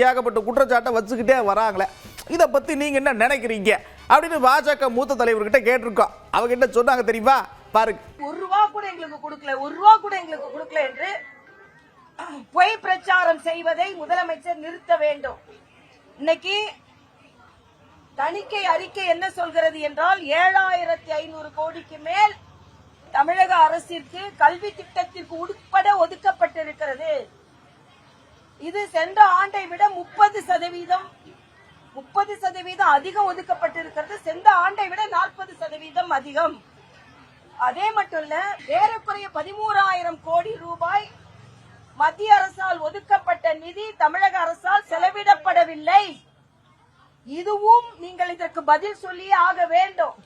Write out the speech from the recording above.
ஏகப்பட்ட குற்றச்சாட்டை வச்சுக்கிட்டே வராங்களே, இதை பத்தி நீங்க என்ன நினைக்கிறீங்க அப்படின்னு பாஜக மூத்த தலைவர்கிட்ட கேட்டிருக்கோம். அவங்க என்ன சொன்னாங்க தெரியுமா? பாருங்க. ₹1 கூட எங்களுக்கு கொடுக்கல, ₹1 கூட எங்களுக்கு கொடுக்கல என்று பொய் பிரச்சாரம் செய்வதை முதலமைச்சர் நிறுத்த வேண்டும். இன்னைக்கு தணிக்கை அறிக்கை என்ன சொல்கிறது என்றால் 7500 கோடிக்கு மேல் தமிழக அரசிற்கு கல்வி திட்டத்திற்கு உட்பட ஒதுக்கப்பட்டிருக்கிறது. இது சென்ற ஆண்டை விட 30% அதிகம் ஒதுக்கப்பட்டிருக்கிறது. சென்ற ஆண்டை விட 40% அதிகம். அதே மட்டும் இல்ல, ஏறக்குறைய 13000 கோடி ரூபாய் மத்திய அரசால் ஒதுக்கப்பட்ட நிதி தமிழக அரசால் செலவிடப்படவில்லை. இதுவும் நீங்கள் இதற்கு பதில் சொல்லியே ஆக வேண்டும்.